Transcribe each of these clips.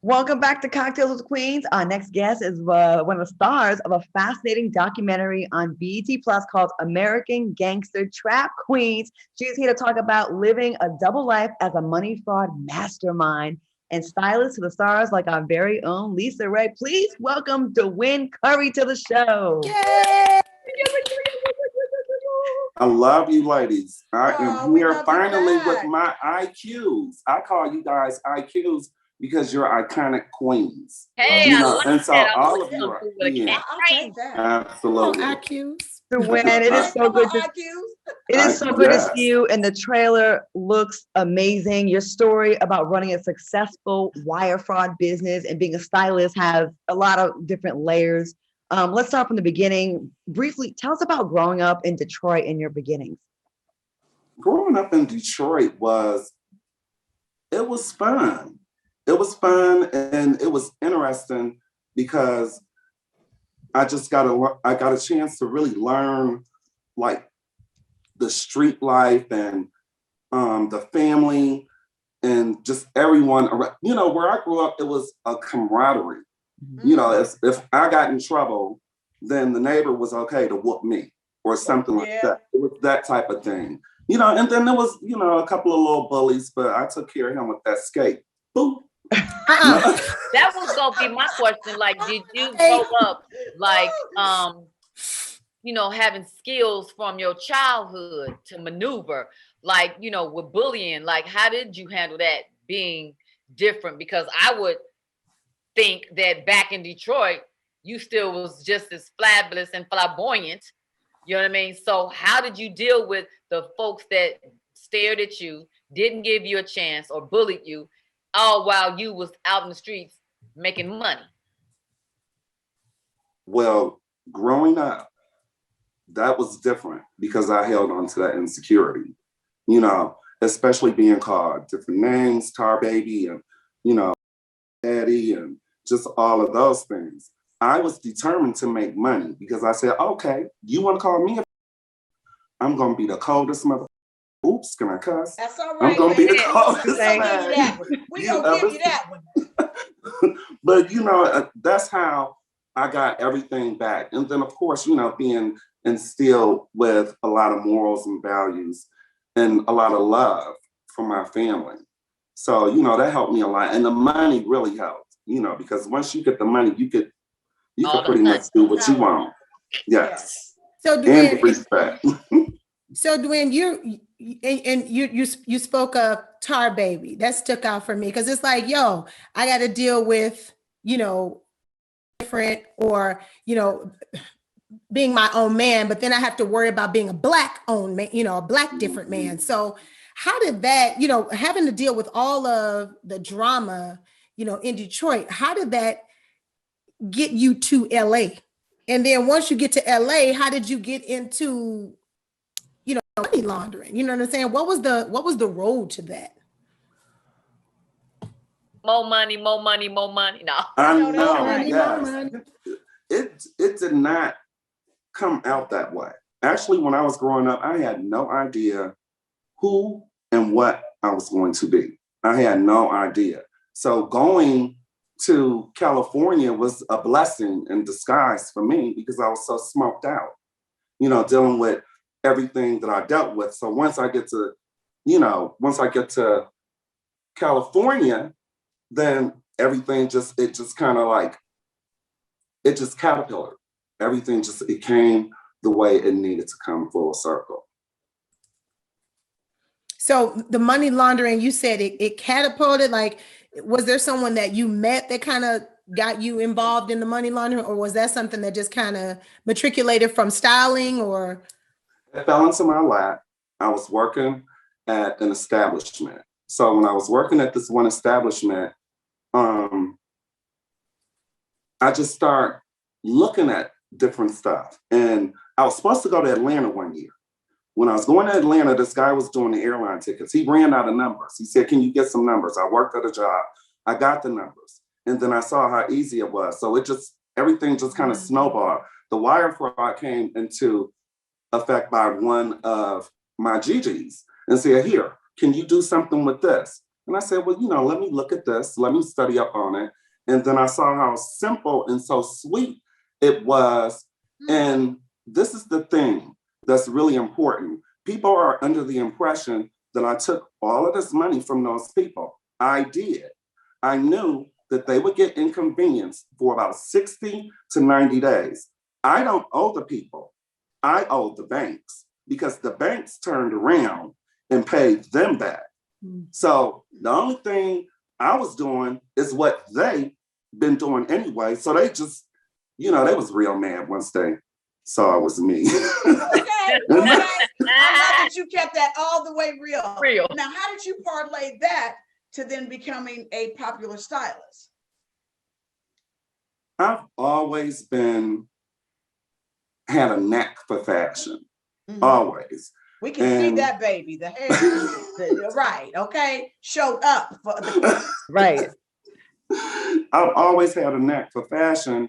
Welcome back to Cocktails with Queens. Our next guest is one of the stars of a fascinating documentary on BET Plus called American Gangster Trap Queens. She's here to talk about living a double life as a money fraud mastermind and stylist to the stars like our very own LisaRaye. Please welcome Dwen Curry to the show. Yay! I love you ladies. I am here finally with my IQs. I call you guys IQs because you're iconic queens. Hey, and so all of you are here. I'll take that. Absolutely. IQs. Dwen, it is so good to see you. And the trailer looks amazing. Your story about running a successful wire fraud business and being a stylist has a lot of different layers. Let's start from the beginning. Briefly, tell us about growing up in Detroit and your beginnings. Growing up in Detroit was fun. It was fun and it was interesting because I got a chance to really learn like the street life and the family and just everyone around. You know, where I grew up, it was a camaraderie. You know, if I got in trouble, then the neighbor was okay to whoop me or something like that. It was that type of thing. You know, and then there was, you know, a couple of little bullies, but I took care of him with that skate. Boop. That was gonna be my question. Like, did you grow up like you know, having skills from your childhood to maneuver, like, you know, with bullying? Like, how did you handle that being different? Because I would think that back in Detroit, you still was just as fabulous and flamboyant. You know what I mean? So how did you deal with the folks that stared at you, didn't give you a chance, or bullied you, all while you was out in the streets making money? Well, growing up, that was different because I held on to that insecurity, you know, especially being called different names, Tar Baby, and, you know, Daddy, and just all of those things. I was determined to make money because I said, okay, you want to call me I'm going to be the coldest mother. Oops, can I cuss? That's all right. I'm going to be the coldest man. We're going to give you that one. But, you know, that's how I got everything back. And then, of course, you know, being instilled with a lot of morals and values and a lot of love from my family. So, you know, that helped me a lot. And the money really helped, you know, because once you get the money, you could pretty much do what you want. Yes. So Dwen, and respect. So Dwen, you spoke of Tar Baby. That stuck out for me because it's like, yo, I got to deal with, you know, different, or, you know, being my own man, but then I have to worry about being a black owned man, you know, a black different man. So how did that, you know, having to deal with all of the drama, you know, in Detroit, how did that get you to LA? And then once you get to LA, how did you get into, you know, money laundering? You know what I'm saying? What was the road to that? More money, more money, more money. No. I know. Money, yes. more money. It did not come out that way. Actually, when I was growing up, I had no idea who and what I was going to be. I had no idea. So going to California was a blessing in disguise for me because I was so smoked out, you know, dealing with everything that I dealt with. So once I get to California, then everything just kind of like, it just caterpillared. Everything it came the way it needed to come full circle. So the money laundering, you said it catapulted. Like, was there someone that you met that kind of got you involved in the money laundering, or was that something that just kind of matriculated from styling, or? It fell into my lap. I was working at an establishment. So when I was working at this one establishment, I just started looking at different stuff. And I was supposed to go to Atlanta one year. When I was going to Atlanta, this guy was doing the airline tickets. He ran out of numbers. He said, can you get some numbers? I worked at a job. I got the numbers. And then I saw how easy it was. So everything just kind of snowballed. The wire fraud came into effect by one of my GGs and said, here, can you do something with this? And I said, well, let me look at this. Let me study up on it. And then I saw how simple and so sweet it was. And this is the thing that's really important. People are under the impression that I took all of this money from those people. I did. I knew that they would get inconvenienced for about 60 to 90 days. I don't owe the people. I owe the banks because the banks turned around and paid them back. So the only thing I was doing is what they been doing anyway. So they just, they was real mad once they saw it was me. Okay. I love that you kept that all the way real. Now, how did you parlay that to then becoming a popular stylist? I've always had a knack for fashion. Always. We can see that, baby. The hair, right? Okay, showed up for right. I've always had a knack for fashion,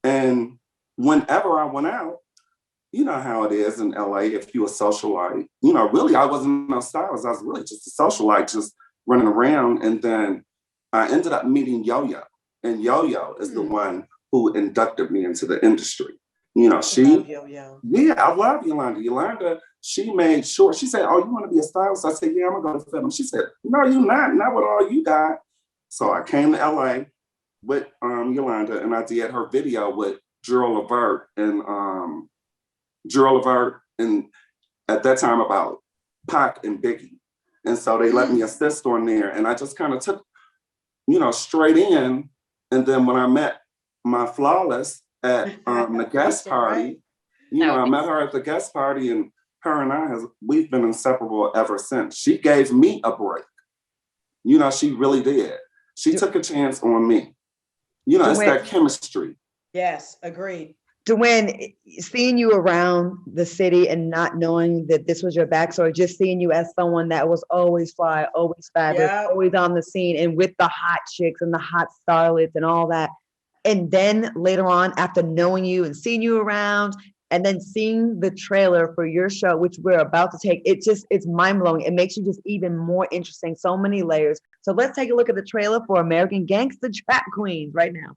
and whenever I went out, you know how it is in LA. If you're a socialite, really, I wasn't no stylist. I was really just a socialite, just running around. And then I ended up meeting Yo-Yo, and Yo-Yo is the one who inducted me into the industry. She, yeah, I love Yolanda. Yolanda, she made sure, she said, oh, you want to be a stylist? I said, yeah, I'm going to go to film. She said, no, you're not with all you got. So I came to LA with Yolanda, and I did her video with Gerald Levert and at that time about Pac and Biggie. And so they let me assist on there, and I just kind of took, straight in. And then when I met my flawless at the guest party, I met her at the guest party, and her and we've been inseparable ever since. She gave me a break. She really did. She took a chance on me. It's that chemistry. Yes, agreed. Dwen, seeing you around the city and not knowing that this was your backstory, just seeing you as someone that was always fly, always fabulous, always on the scene, and with the hot chicks and the hot starlets and all that. And then later on, after knowing you and seeing you around, and then seeing the trailer for your show, which we're about to take, it's mind-blowing. It makes you just even more interesting, so many layers. So let's take a look at the trailer for American Gangsta Trap Queens right now.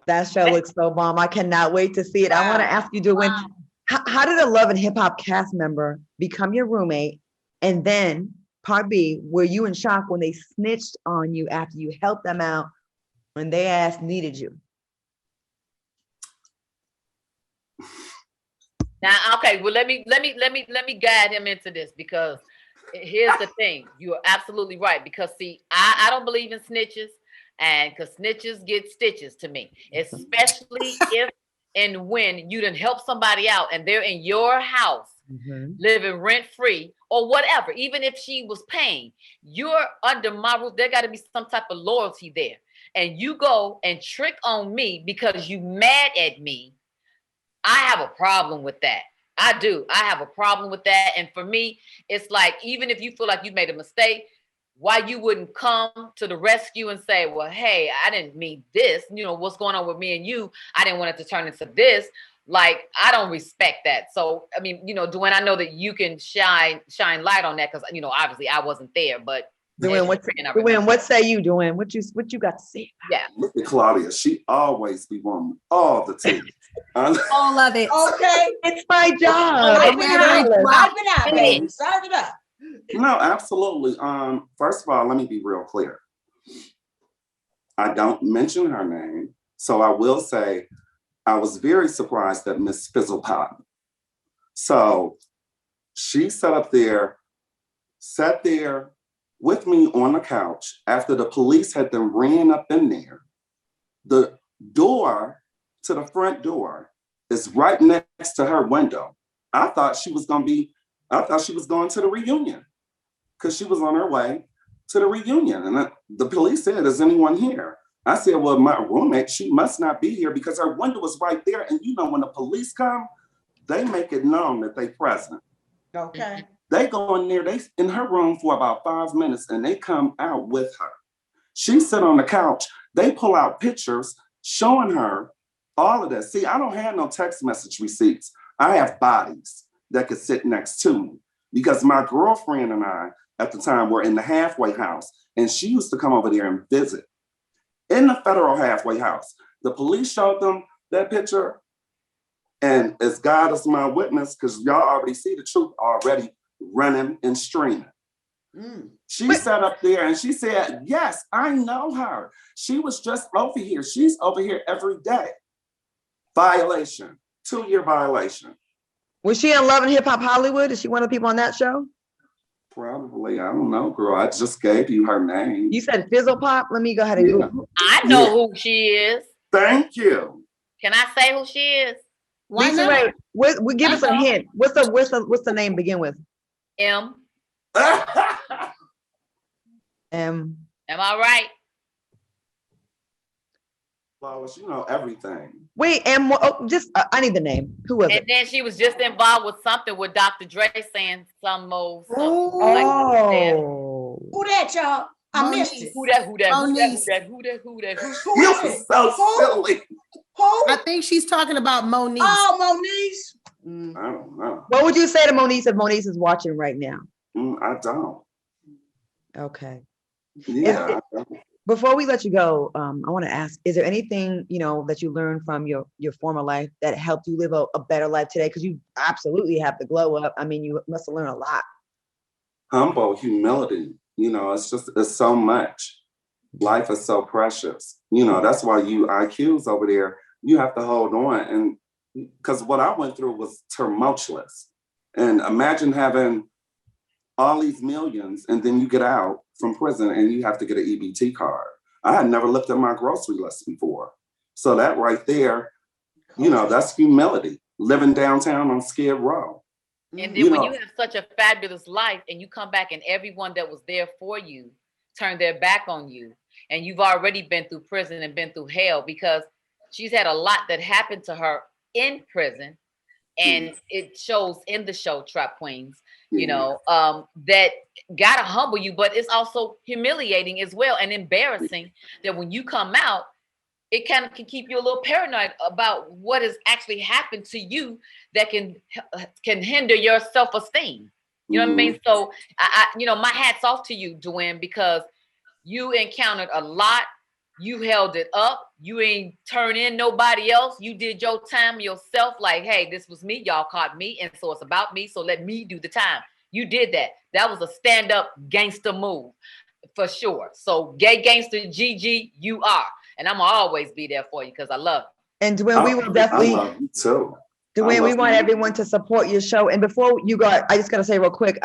That show looks so bomb. I cannot wait to see it. Wow. I want to ask you, Dwen, how did a Love and Hip Hop cast member become your roommate? And then part B, were you in shock when they snitched on you after you helped them out when they needed you? Now, okay, well, let me guide him into this, because here's the thing. You are absolutely right, because see, I don't believe in snitches, and because snitches get stitches to me, especially if and when you done help somebody out and they're in your house living rent free or whatever. Even if she was paying, you're under my roof. There got to be some type of loyalty there, and you go and trick on me because you mad at me. I have a problem with that. I do. I have a problem with that. And for me, it's like, even if you feel like you made a mistake, why you wouldn't come to the rescue and say, well, hey, I didn't mean this. What's going on with me and you? I didn't want it to turn into this. Like, I don't respect that. So, I mean, Dwen, I know that you can shine light on that, because, obviously I wasn't there, but Dwen, what say you, Dwen? What you got to say? Yeah. Look at Claudia. She always be wanting all the tea. All of it. Okay. It's my job. I've been out, baby. Serve it up. No, absolutely. First of all, let me be real clear. I don't mention her name. So I will say I was very surprised at Miss Fizzlepop. So she sat there with me on the couch after the police had then ran up in there. The door to the front door is right next to her window. I thought she was going to the reunion, because she was on her way to the reunion. And the police said, is anyone here? I said, well, my roommate, she must not be here, because her window was right there. And when the police come, they make it known that they present. Okay. They go in there, they in her room for about 5 minutes, and they come out with her. She sit on the couch. They pull out pictures showing her all of this. See, I don't have no text message receipts. I have bodies that could sit next to me, because my girlfriend and I at the time were in the halfway house, and she used to come over there and visit in the federal halfway house. The police showed them that picture, and as God is my witness, because y'all already see the truth already running and streaming. She sat up there and she said, yes, I know her. She was just over here. She's over here every day. Violation, 2-year violation. Was she in Love and Hip Hop Hollywood? Is she one of the people on that show? Probably. I don't know, girl. I just gave you her name. You said Fizzle Pop? Let me go ahead and Google. I know who she is. Thank you. Can I say who she is? Why not? LisaRaye, we give us a hint. What's the name begin with? M. M. Am I right? Lois, you know everything. Wait, M. I need the name. Who was it? And then she was just involved with something with Dr. Dre saying some old something. Oh. Who that, y'all? I missed it. Who that? You were so silly. Who? I think she's talking about Monique. Oh, Moniece. I don't know. What would you say to Moniece if Moniece is watching right now? I don't. Okay. Yeah. I don't. Before we let you go, I want to ask, is there anything, that you learned from your former life that helped you live a better life today? Because you absolutely have to glow up. I mean, you must have learned a lot. Humble, humility. It's so much. Life is so precious. That's why you IQs over there, you have to hold on. And because what I went through was tumultuous. And imagine having all these millions and then you get out from prison and you have to get an EBT card. I had never looked at my grocery list before. So that right there, that's humility. Living downtown on Skid Row. And then when you have such a fabulous life and you come back and everyone that was there for you turned their back on you, and you've already been through prison and been through hell, because she's had a lot that happened to her in prison, and it shows in the show Trap Queens, that gotta humble you, but it's also humiliating as well and embarrassing that when you come out, it kind of can keep you a little paranoid about what has actually happened to you that can hinder your self-esteem. You know what I mean? So I my hat's off to you, Dwen, because you encountered a lot. You held it up. You ain't turn in nobody else. You did your time yourself. Like, hey, this was me. Y'all caught me. And so it's about me. So let me do the time. You did that. That was a stand-up gangster move for sure. So gay gangster GG, you are. And I'm gonna always be there for you because I love you. And Dwen, we will definitely. I love you too. Dwen, we want everyone to support your show. And before you go, I just gotta say real quick,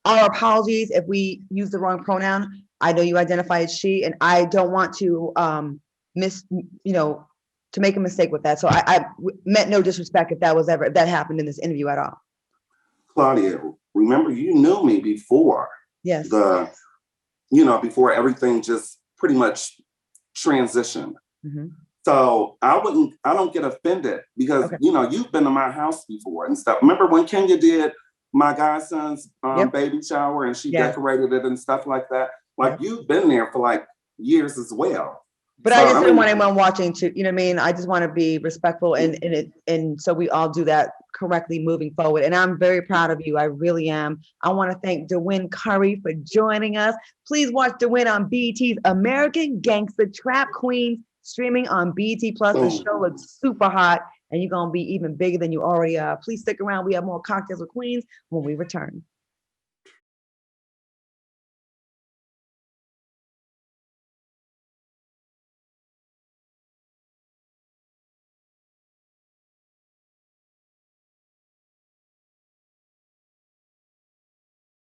our apologies if we use the wrong pronoun. I know you identify as she, and I don't want to to make a mistake with that. So I meant no disrespect if that happened in this interview at all. Claudia, remember you knew me before. Yes. Before everything just pretty much transitioned. So I don't get offended because you've been to my house before and stuff. Remember when Kenya did my godson's baby shower and she decorated it and stuff like that? Like you've been there for like years as well. But I just didn't want anyone watching to, you know what I mean? I just want to be respectful and so we all do that correctly moving forward. And I'm very proud of you. I really am. I want to thank Dwen Curry for joining us. Please watch Dwen on BET's American Gangsta Trap Queens, streaming on BET Plus. The show looks super hot and you're going to be even bigger than you already are. Please stick around. We have more Cocktails with Queens when we return.